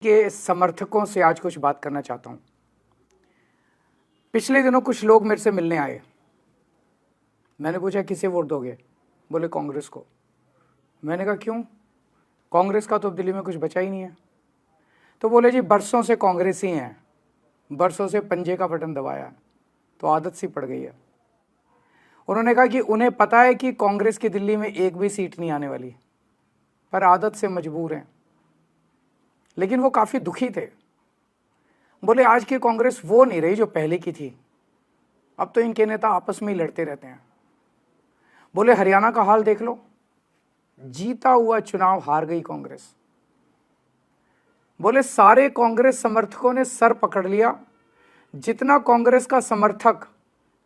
के समर्थकों से आज कुछ बात करना चाहता हूं। पिछले दिनों कुछ लोग मेरे से मिलने आए। मैंने पूछा किसे वोट दोगे? बोले कांग्रेस को। मैंने कहा क्यों? कांग्रेस का तो दिल्ली में कुछ बचा ही नहीं है। तो बोले जी बरसों से कांग्रेस ही हैं, बरसों से पंजे का बटन दबाया तो आदत सी पड़ गई है। उन्होंने कहा कि उन्हें पता है कि कांग्रेस की दिल्ली में एक भी सीट नहीं आने वाली, पर आदत से मजबूर हैं। लेकिन वो काफ़ी दुखी थे। बोले आज की कांग्रेस वो नहीं रही जो पहले की थी, अब तो इनके नेता आपस में ही लड़ते रहते हैं। बोले हरियाणा का हाल देख लो, जीता हुआ चुनाव हार गई कांग्रेस। बोले सारे कांग्रेस समर्थकों ने सर पकड़ लिया। जितना कांग्रेस का समर्थक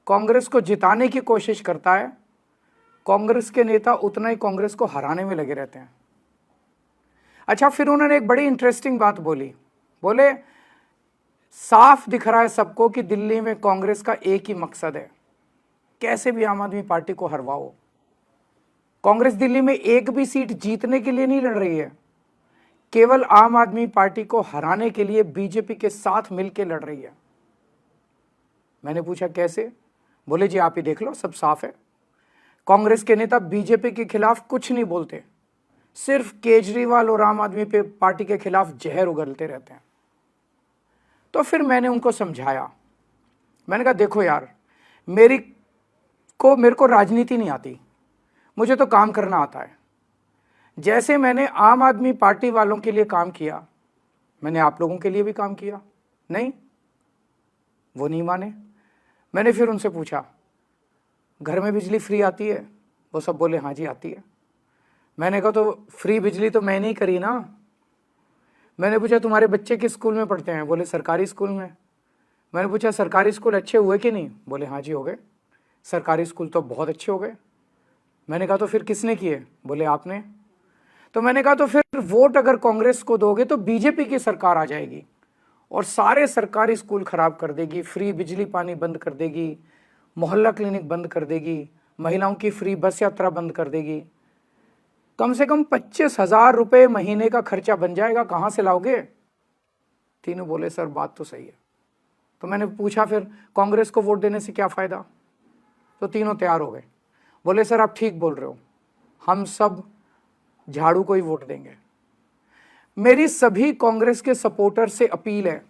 कांग्रेस को जिताने की कोशिश करता है, कांग्रेस के नेता उतना ही कांग्रेस को हराने में लगे रहते हैं। अच्छा, फिर उन्होंने एक बड़ी इंटरेस्टिंग बात बोली। बोले साफ दिख रहा है सबको कि दिल्ली में कांग्रेस का एक ही मकसद है, कैसे भी आम आदमी पार्टी को हरवाओ। कांग्रेस दिल्ली में एक भी सीट जीतने के लिए नहीं लड़ रही है, केवल आम आदमी पार्टी को हराने के लिए बीजेपी के साथ मिलकर लड़ रही है। मैंने पूछा कैसे? बोले जी आप ही देख लो, सब साफ है। कांग्रेस के नेता बीजेपी के खिलाफ कुछ नहीं बोलते, सिर्फ केजरीवाल और आम आदमी पार्टी के खिलाफ जहर उगलते रहते हैं। तो फिर मैंने उनको समझाया। मैंने कहा देखो यार, मेरे को राजनीति नहीं आती, मुझे तो काम करना आता है। जैसे मैंने आम आदमी पार्टी वालों के लिए काम किया, मैंने आप लोगों के लिए भी काम किया। नहीं, वो नहीं माने। मैंने फिर उनसे पूछा घर में बिजली फ्री आती है? वो सब बोले हाँ जी आती है। मैंने कहा तो फ्री बिजली तो मैंने ही करी ना। मैंने पूछा तुम्हारे बच्चे किस स्कूल में पढ़ते हैं? बोले सरकारी स्कूल में। मैंने पूछा सरकारी स्कूल अच्छे हुए कि नहीं? बोले हाँ जी हो गए, सरकारी स्कूल तो बहुत अच्छे हो गए। मैंने कहा तो फिर किसने किए? बोले आपने। तो मैंने कहा तो फिर वोट अगर कांग्रेस को दोगे तो बीजेपी की सरकार आ जाएगी और सारे सरकारी स्कूल खराब कर देगी, फ्री बिजली पानी बंद कर देगी, मोहल्ला क्लिनिक बंद कर देगी, महिलाओं की फ्री बस यात्रा बंद कर देगी। कम से कम 25,000 रुपये महीने का खर्चा बन जाएगा, कहाँ से लाओगे? तीनों बोले सर बात तो सही है। तो मैंने पूछा फिर कांग्रेस को वोट देने से क्या फ़ायदा? तो तीनों तैयार हो गए। बोले सर आप ठीक बोल रहे हो, हम सब झाड़ू को ही वोट देंगे। मेरी सभी कांग्रेस के सपोर्टर से अपील है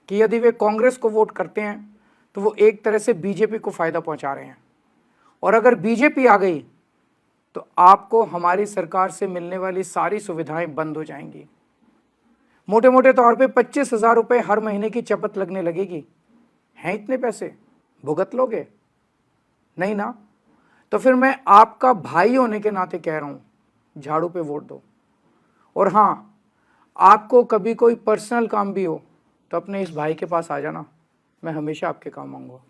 कि यदि वे कांग्रेस को वोट करते हैं तो वो एक तरह से बीजेपी को फ़ायदा पहुंचा रहे हैं, और अगर बीजेपी आ गई तो आपको हमारी सरकार से मिलने वाली सारी सुविधाएं बंद हो जाएंगी। मोटे मोटे तौर पे 25,000 रुपये हर महीने की चपत लगने लगेगी। हैं इतने पैसे, भुगत लोगे? नहीं ना। तो फिर मैं आपका भाई होने के नाते कह रहा हूँ, झाड़ू पे वोट दो। और हाँ, आपको कभी कोई पर्सनल काम भी हो तो अपने इस भाई के पास आ जाना, मैं हमेशा आपके काम आऊँगा।